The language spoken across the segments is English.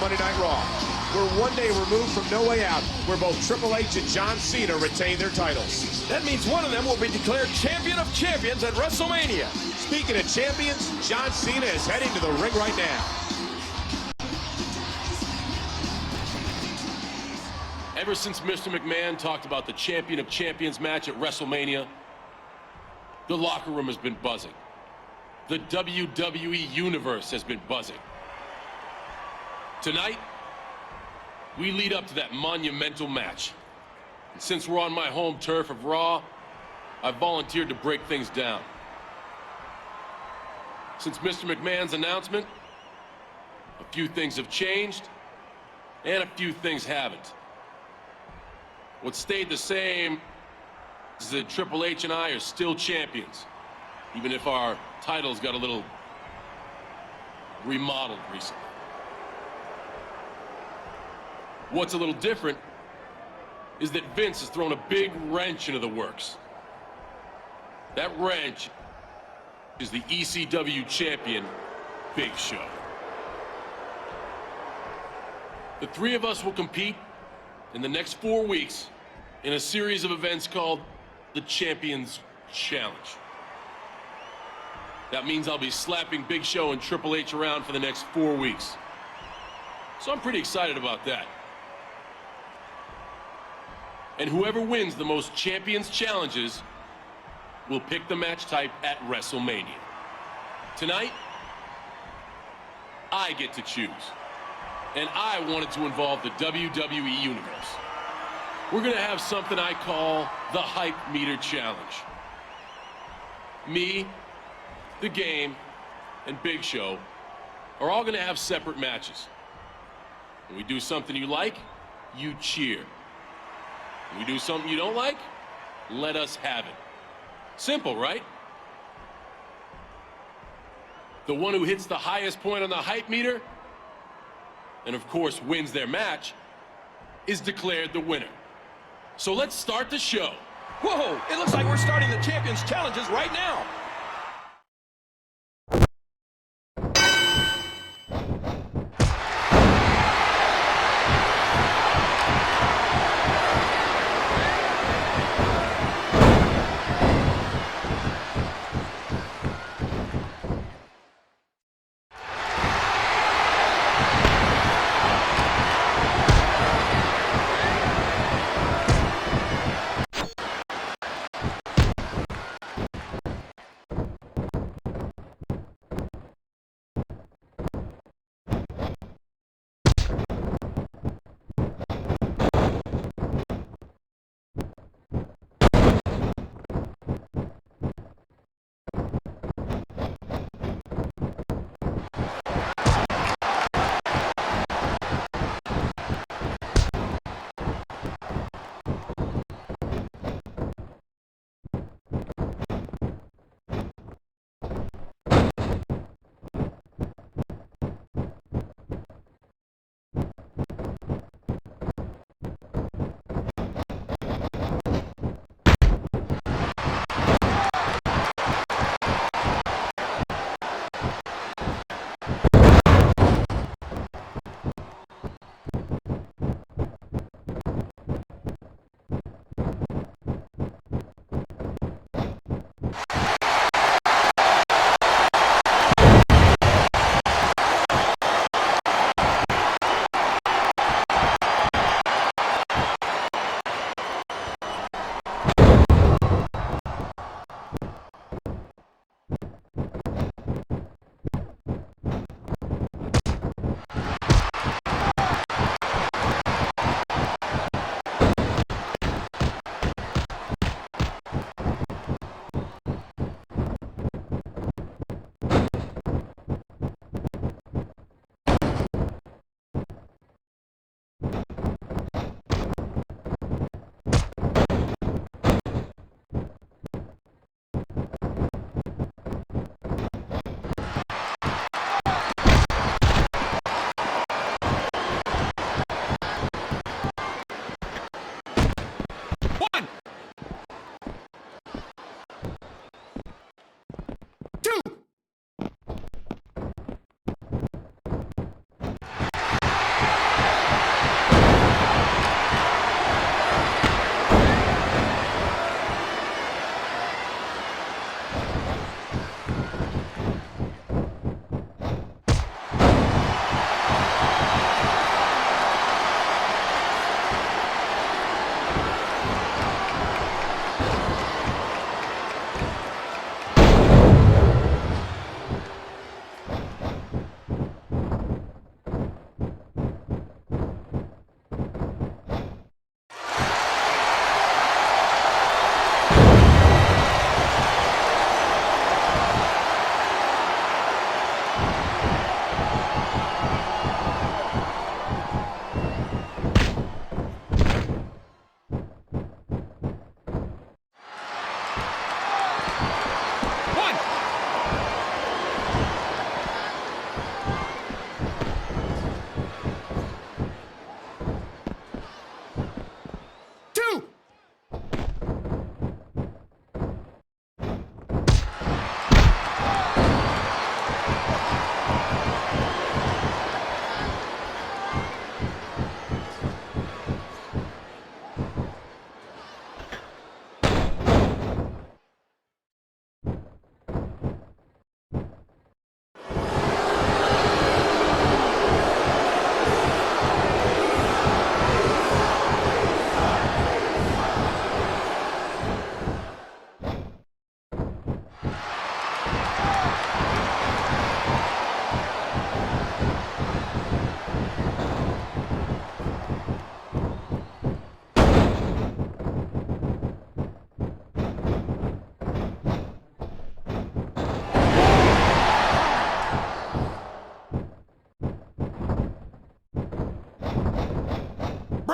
Monday Night Raw. We're one day removed from No Way Out, where both Triple H and John Cena retain their titles. That means one of them will be declared champion of champions at WrestleMania. Speaking of champions, John Cena is heading to the ring right now. Ever since Mr. McMahon talked about the Champion of Champions match at WrestleMania, the locker room has been buzzing. The WWE Universe has been buzzing. Tonight, we lead up to that monumental match. And since we're on my home turf of Raw, I've volunteered to break things down. Since Mr. McMahon's announcement, a few things have changed, and a few things haven't. What stayed the same is that Triple H and I are still champions, even if our titles got a little remodeled recently. What's a little different is that Vince has thrown a big wrench into the works. That wrench is the ECW champion, Big Show. The three of us will compete in the next 4 weeks in a series of events called the Champions Challenge. That means I'll be slapping Big Show and Triple H around for the next 4 weeks. So I'm pretty excited about that. And whoever wins the most Champions Challenges will pick the match type at WrestleMania. Tonight, I get to choose. And I wanted to involve the WWE Universe. We're gonna have something I call the Hype Meter Challenge. Me, the Game, and Big Show are all gonna have separate matches. When we do something you like, you cheer. When we do something you don't like, let us have it. Simple, right? The one who hits the highest point on the hype meter, and of course wins their match, is declared the winner. So let's start the show. Whoa, it looks like we're starting the Champions Challenges right now.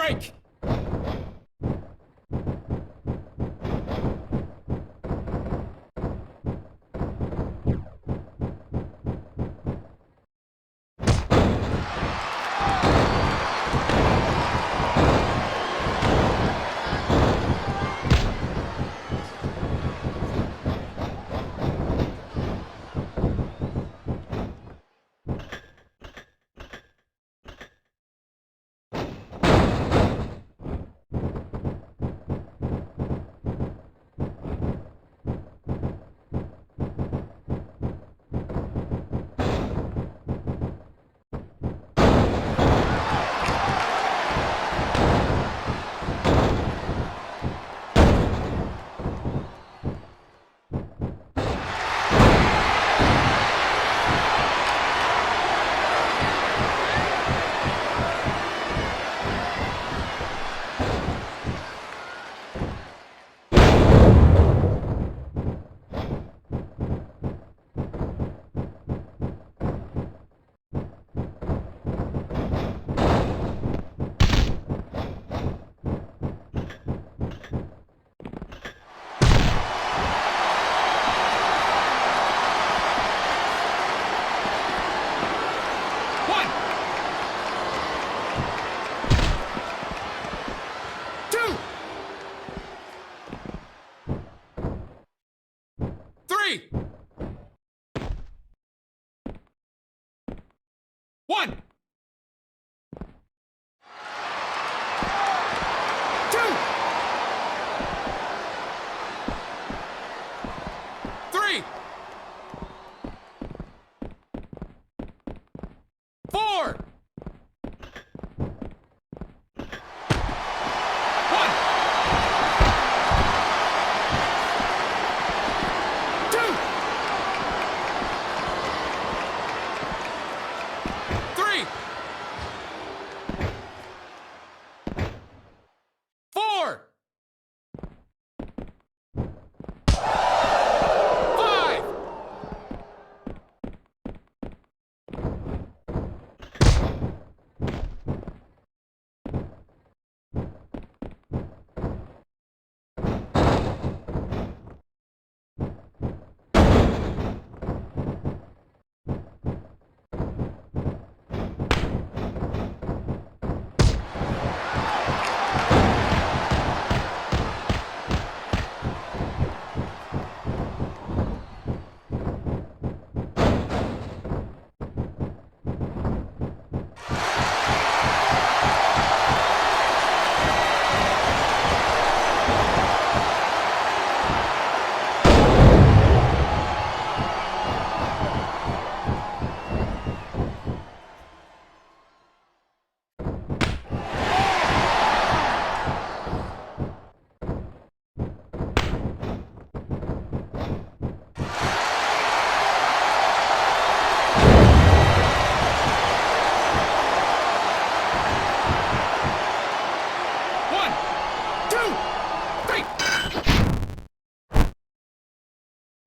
break. One. Two. Three. Four. One. Two. Three. Four. Five.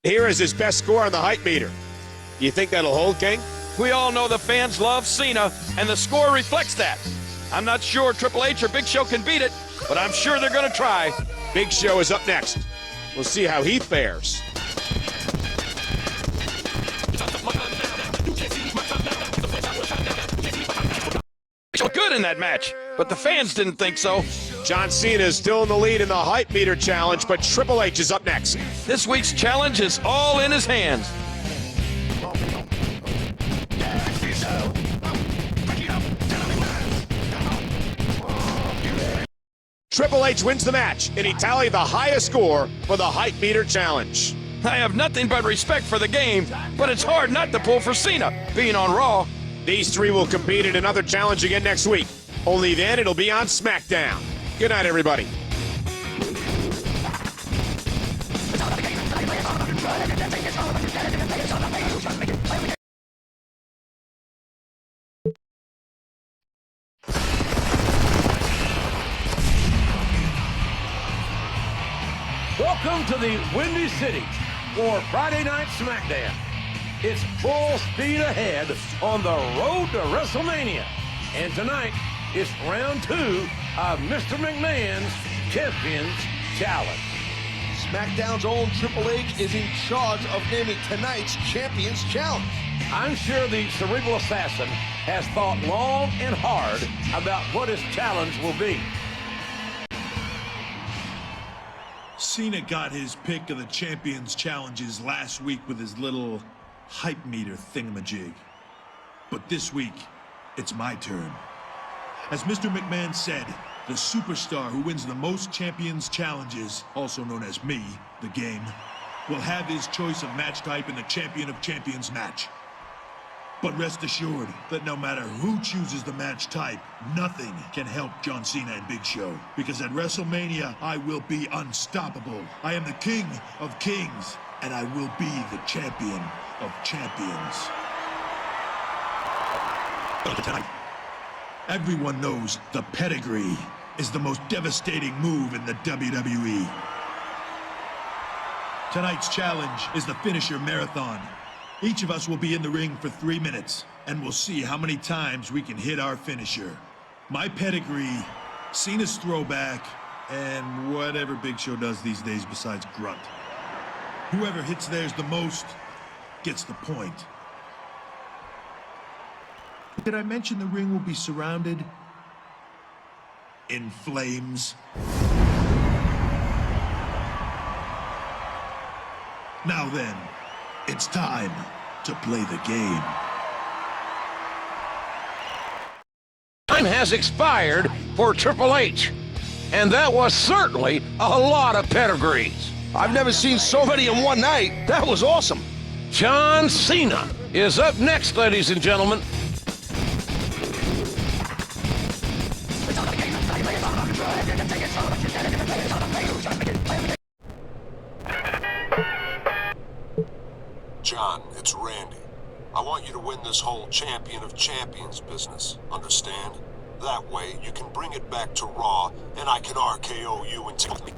Here is his best score on the height meter. You think that'll hold, King? We all know the fans love Cena, and the score reflects that. I'm not sure Triple H or Big Show can beat it, but I'm sure they're going to try. Big Show is up next. We'll see how he fares. Looked good in that match, but the fans didn't think so. John Cena is still in the lead in the height meter challenge, but Triple H is up next. This week's challenge is all in his hands. Triple H wins the match, and he tallied the highest score for the height meter challenge. I have nothing but respect for the game, but it's hard not to pull for Cena, being on Raw. These three will compete in another challenge again next week. Only then it'll be on SmackDown. Good night, everybody. Welcome to the Windy City for Friday Night SmackDown. It's full speed ahead on the road to WrestleMania. And tonight, it's round 2 of Mr. McMahon's Champions Challenge. SmackDown's own Triple H is in charge of naming tonight's Champions Challenge. I'm sure the Cerebral Assassin has thought long and hard about what his challenge will be. Cena got his pick of the Champions Challenges last week with his little hype meter thingamajig. But this week, it's my turn. As Mr. McMahon said, the superstar who wins the most Champions Challenges, also known as me, the game, will have his choice of match type in the Champion of Champions match. But rest assured that no matter who chooses the match type, nothing can help John Cena and Big Show. Because at WrestleMania, I will be unstoppable. I am the King of Kings, and I will be the Champion of Champions. Everyone knows the pedigree is the most devastating move in the WWE. Tonight's challenge is the finisher marathon. Each of us will be in the ring for 3 minutes, and we'll see how many times we can hit our finisher. My pedigree, Cena's throwback, and whatever Big Show does these days besides grunt. Whoever hits theirs the most gets the point. Did I mention the ring will be surrounded in flames? Now then, it's time to play the game. Time has expired for Triple H, and that was certainly a lot of pedigrees. I've never seen so many in one night. That was awesome. John Cena is up next, ladies and gentlemen. John, it's Randy. I want you to win this whole Champion of Champions business, understand? That way, you can bring it back to Raw, and I can RKO you and take me.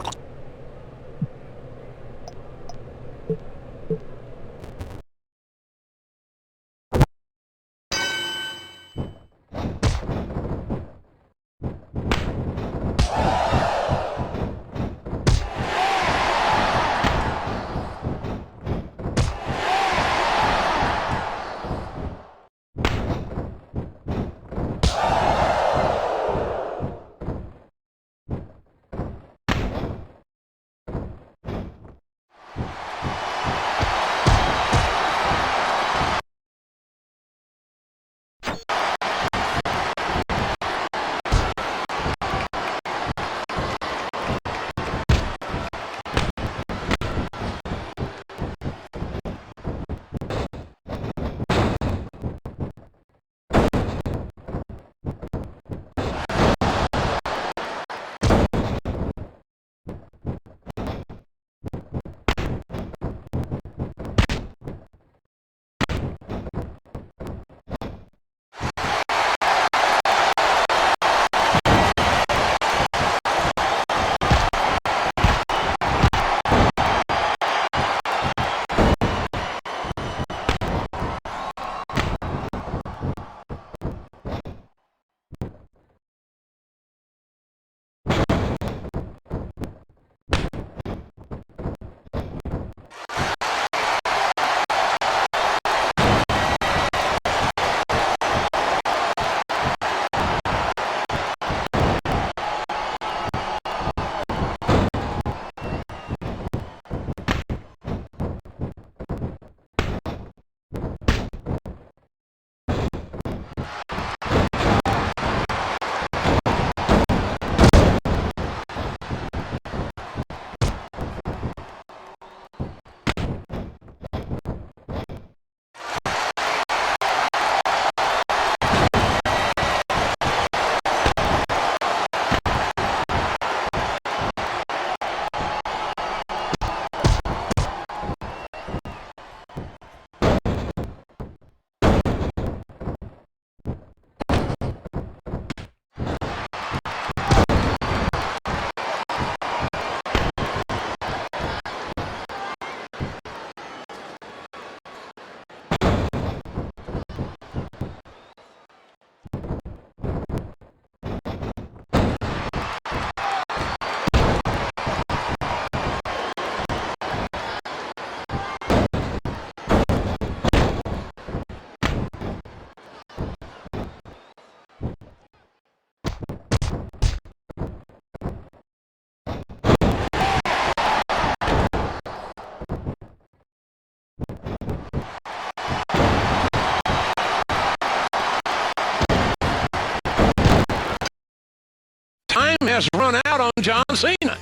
has run out on John Cena,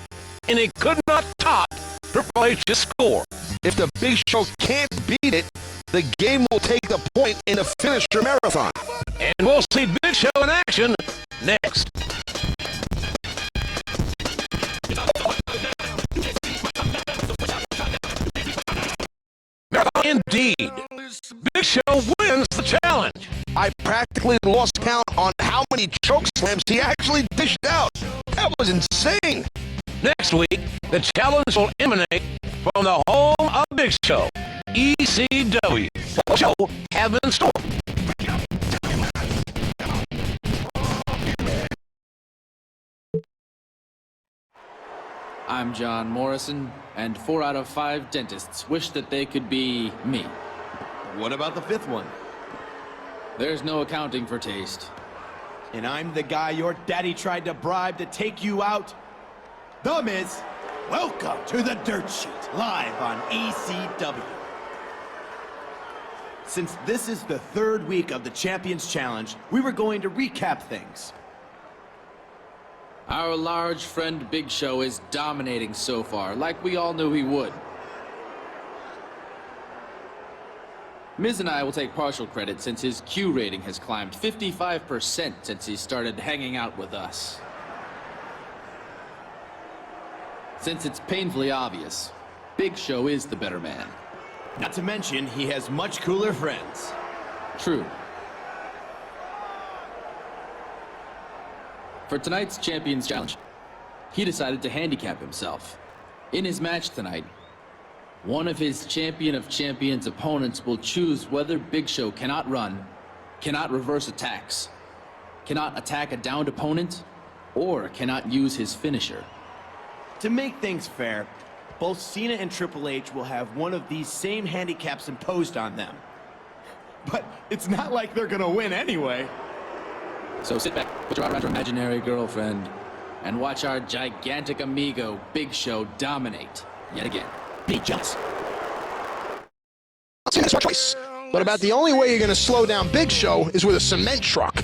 and he could not top Triple H's score. If the Big Show can't beat it, the game will take the point in the finisher marathon. And we'll see Big Show in action next. Indeed, Big Show wins the challenge. I practically lost count on how many choke slams he actually dished out. That was insane. Next week, the challenge will emanate from the home of Big Show, ECW. What the show have in store? I'm John Morrison, and 4 out of 5 dentists wish that they could be me. What about the 5th one? There's no accounting for taste. And I'm the guy your daddy tried to bribe to take you out. The Miz, welcome to the Dirt Sheet, live on ECW. Since this is the 3rd week of the Champions Challenge, we were going to recap things. Our large friend Big Show is dominating so far, like we all knew he would. Miz and I will take partial credit since his Q rating has climbed 55% since he started hanging out with us. Since it's painfully obvious, Big Show is the better man. Not to mention, he has much cooler friends. True. For tonight's Champions Challenge, he decided to handicap himself. In his match tonight, one of his Champion of Champions opponents will choose whether Big Show cannot run, cannot reverse attacks, cannot attack a downed opponent, or cannot use his finisher. To make things fair, both Cena and Triple H will have one of these same handicaps imposed on them. But it's not like they're gonna win anyway. So sit back, put your arm around your imaginary girlfriend, and watch our gigantic amigo, Big Show, dominate yet again. Be jealous. That's my choice. But about the only way you're going to slow down Big Show is with a cement truck.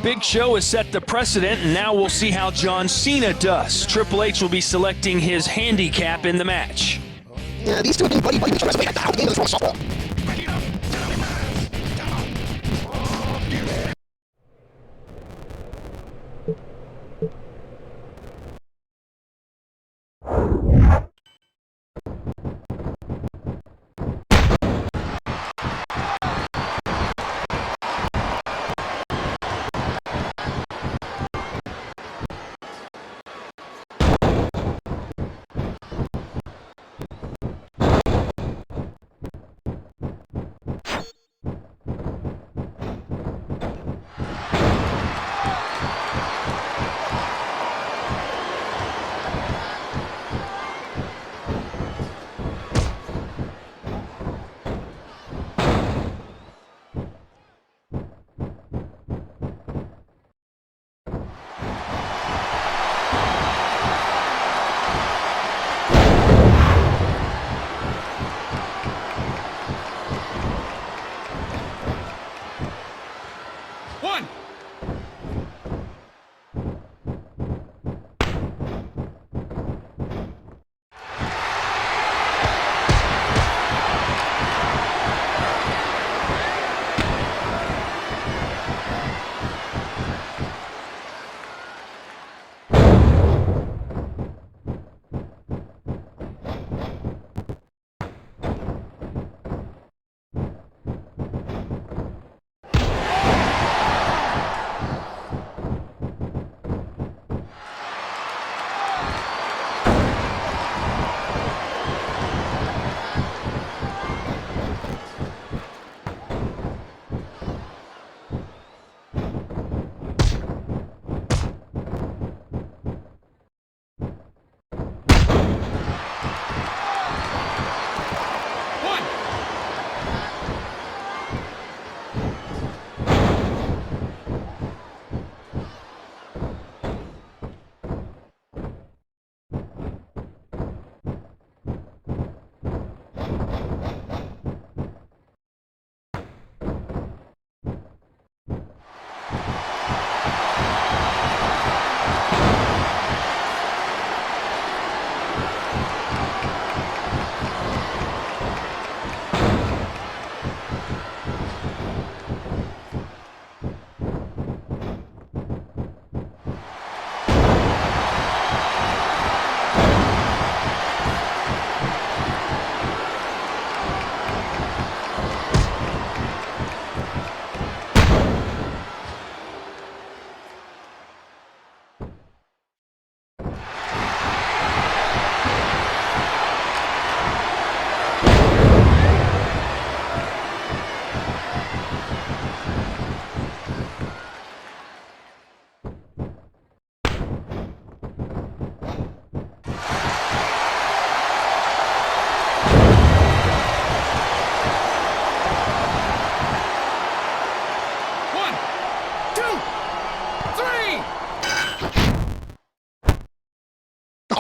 Big Show has set the precedent, and now we'll see how John Cena does. Triple H will be selecting his handicap in the match. Yeah, these two have been buddy with each other. The game is wrong softball.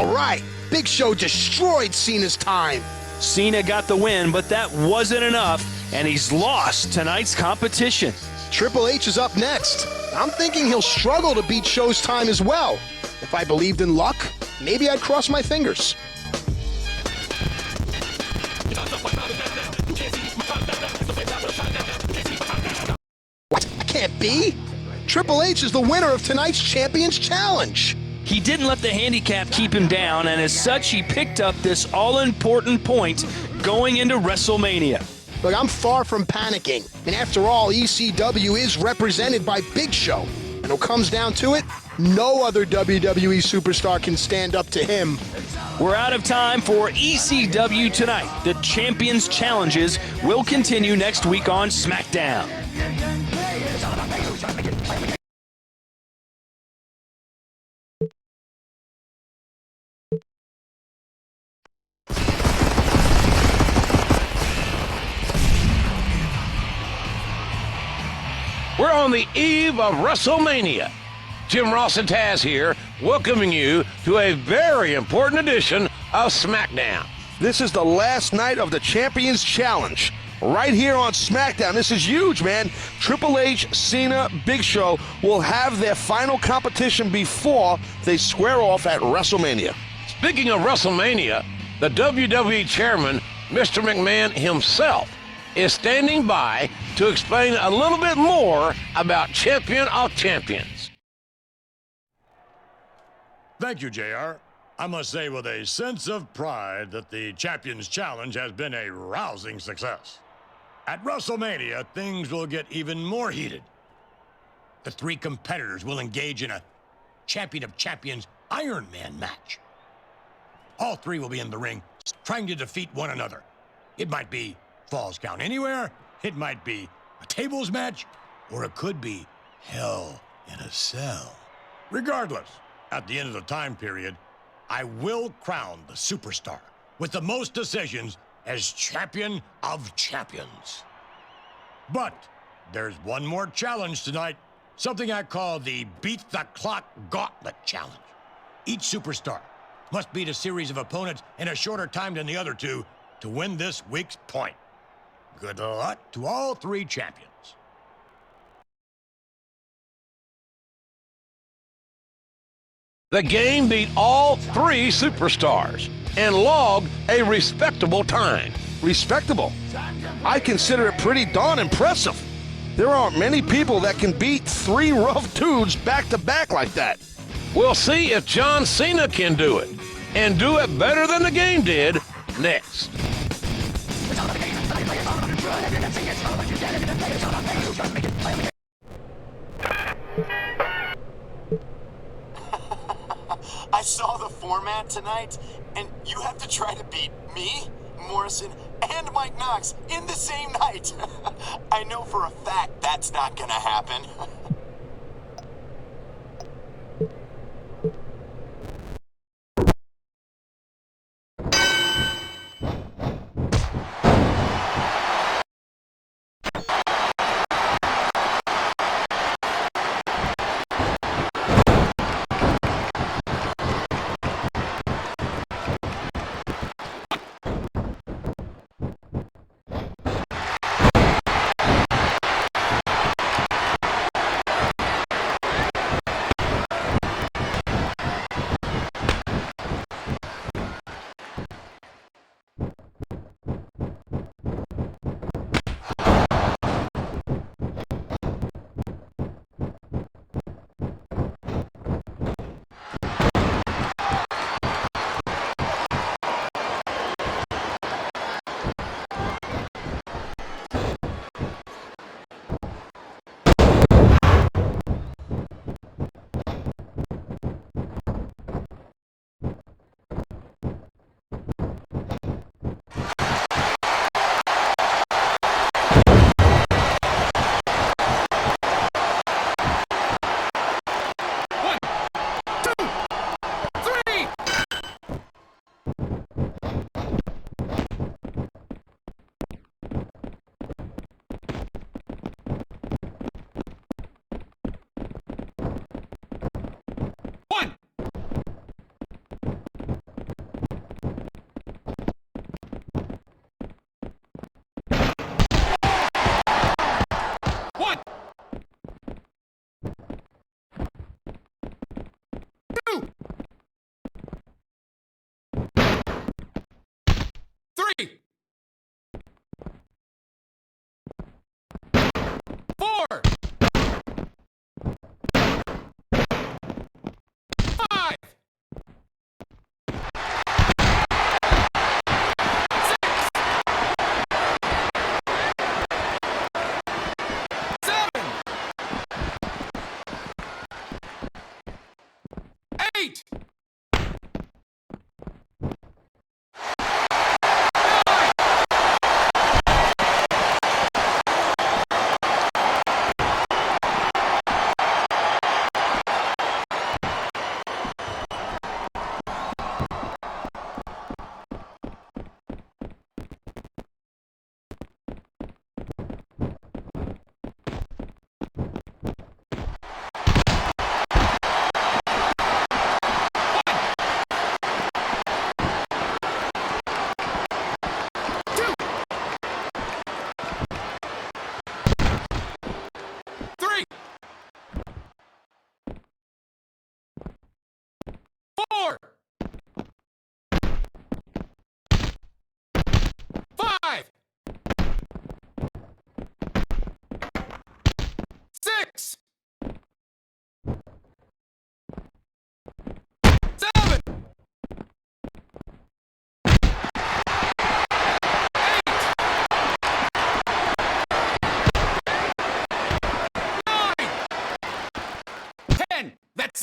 All right, Big Show destroyed Cena's time. Cena got the win, but that wasn't enough, and he's lost tonight's competition. Triple H is up next. I'm thinking he'll struggle to beat Show's time as well. If I believed in luck, maybe I'd cross my fingers. What? Can't be. Triple H is the winner of tonight's Champions Challenge. He didn't let the handicap keep him down, and as such, he picked up this all-important point going into WrestleMania. Look, I'm far from panicking. And after all, ECW is represented by Big Show. And when it comes down to it, no other WWE superstar can stand up to him. We're out of time for ECW tonight. The Champions Challenges will continue next week on SmackDown. We're on the eve of WrestleMania. Jim Ross and Taz here, welcoming you to a very important edition of SmackDown. This is the last night of the Champions Challenge. Right here on SmackDown. This is huge, man. Triple H, Cena, Big Show will have their final competition before they square off at WrestleMania. Speaking of WrestleMania, the WWE chairman, Mr. McMahon himself, is standing by to explain a little bit more about Champion of Champions. Thank you, JR. I must say with a sense of pride that the Champions Challenge has been a rousing success. At WrestleMania, things will get even more heated. The three competitors will engage in a Champion of Champions Iron Man match. All three will be in the ring trying to defeat one another. It might be Falls Count Anywhere, it might be a tables match, or it could be Hell in a Cell. Regardless, at the end of the time period, I will crown the superstar with the most decisions as Champion of Champions. But there's one more challenge tonight, something I call the Beat the Clock Gauntlet Challenge. Each superstar must beat a series of opponents in a shorter time than the other two to win this week's point. Good luck to all three champions. The game beat all three superstars and logged a respectable time. Respectable? I consider it pretty darn impressive. There aren't many people that can beat three rough dudes back to back like that. We'll see if John Cena can do it, and do it better than the game did, next. I saw the format tonight, and you have to try to beat me, Morrison, and Mike Knox in the same night. I know for a fact that's not gonna happen.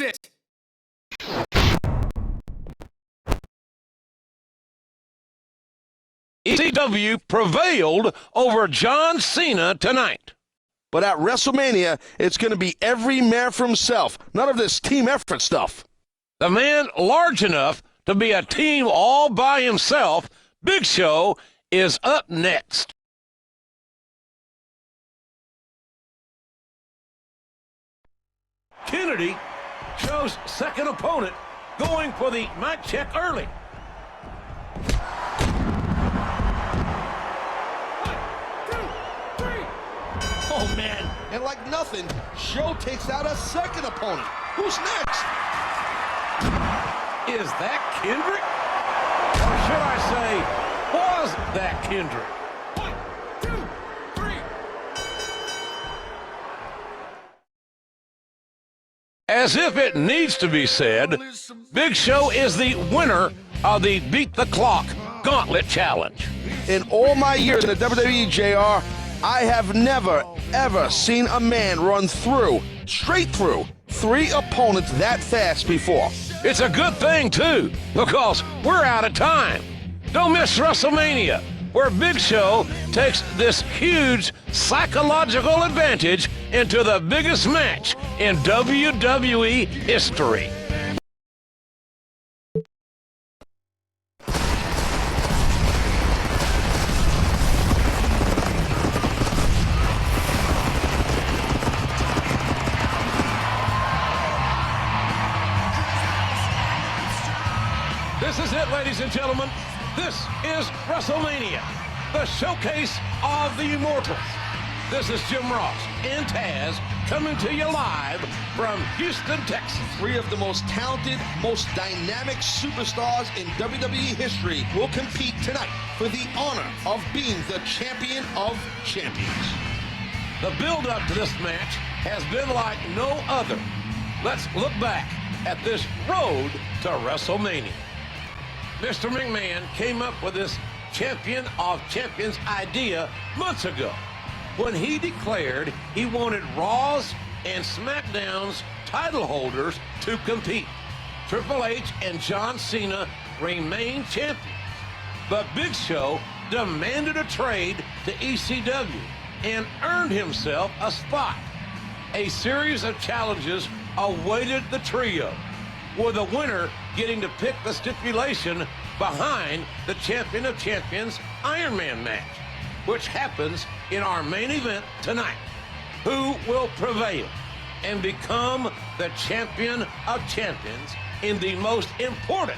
it. ECW prevailed over John Cena tonight. But at WrestleMania, it's going to be every man for himself. None of this team effort stuff. The man large enough to be a team all by himself, Big Show, is up next. Kennedy shows second opponent going for the mic check early. Oh, man. And like nothing, Show takes out a second opponent. Who's next? Is that Kendrick? Or should I say, was that Kendrick? 1, 2, 3. As if it needs to be said, Big Show is the winner of the Beat the Clock Gauntlet Challenge. In all my years in the WWE, JR, I have never, ever seen a man run through, straight through, 3 opponents that fast before. It's a good thing, too, because we're out of time. Don't miss WrestleMania, where Big Show takes this huge psychological advantage into the biggest match in WWE history. This is it, ladies and gentlemen. This is WrestleMania, the showcase of the immortals. This is Jim Ross and Taz coming to you live from Houston, Texas. 3 of the most talented, most dynamic superstars in WWE history will compete tonight for the honor of being the champion of champions. The build-up to this match has been like no other. Let's look back at this road to WrestleMania. Mr. McMahon came up with this champion of champions idea months ago when he declared he wanted Raw's and SmackDown's title holders to compete. Triple H and John Cena remain champions, but Big Show demanded a trade to ECW and earned himself a spot. A series of challenges awaited the trio, with the winner getting to pick the stipulation behind the Champion of Champions Iron Man match, which happens in our main event tonight. Who will prevail and become the Champion of Champions in the most important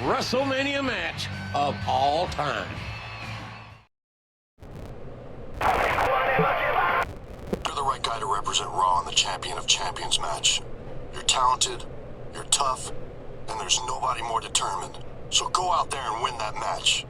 WrestleMania match of all time? You're the right guy to represent Raw in the Champion of Champions match. You're talented, you're tough, and there's nobody more determined. So go out there and win that match.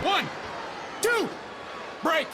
1, 2, break.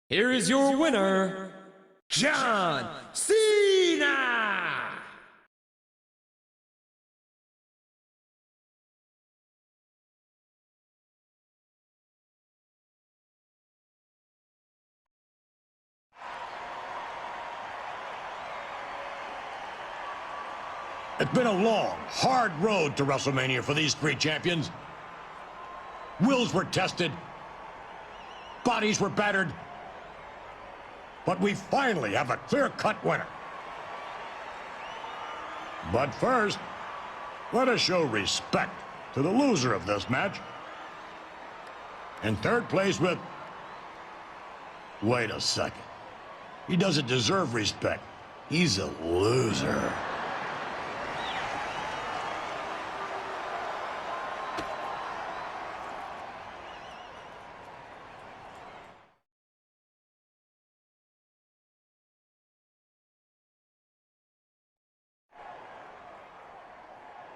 Here is your winner, John Cena! It's been a long, hard road to WrestleMania for these three champions. Wills were tested. Bodies were battered. But we finally have a clear-cut winner. But first, let us show respect to the loser of this match. In third place with... Wait a second. He doesn't deserve respect. He's a loser.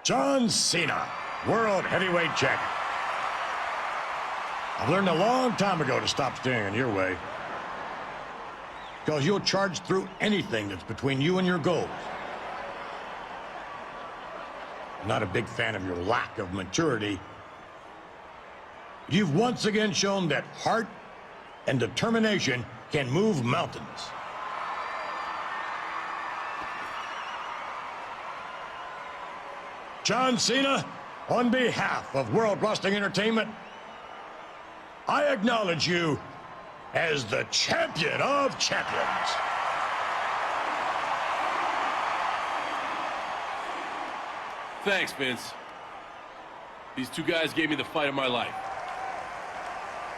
John Cena, World Heavyweight Champion. I've learned a long time ago to stop staying in your way. Because you'll charge through anything that's between you and your goals. I'm not a big fan of your lack of maturity. You've once again shown that heart and determination can move mountains. John Cena, on behalf of World Wrestling Entertainment, I acknowledge you as the champion of champions. Thanks, Vince. These two guys gave me the fight of my life.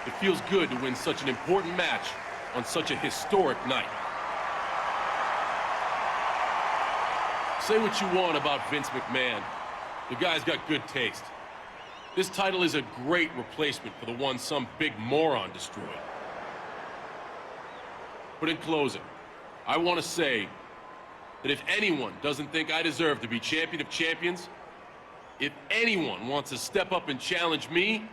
It feels good to win such an important match on such a historic night. Say what you want about Vince McMahon. The guy's got good taste. This title is a great replacement for the one some big moron destroyed. But in closing, I want to say that if anyone doesn't think I deserve to be champion of champions, if anyone wants to step up and challenge me,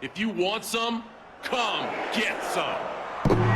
if you want some, come get some.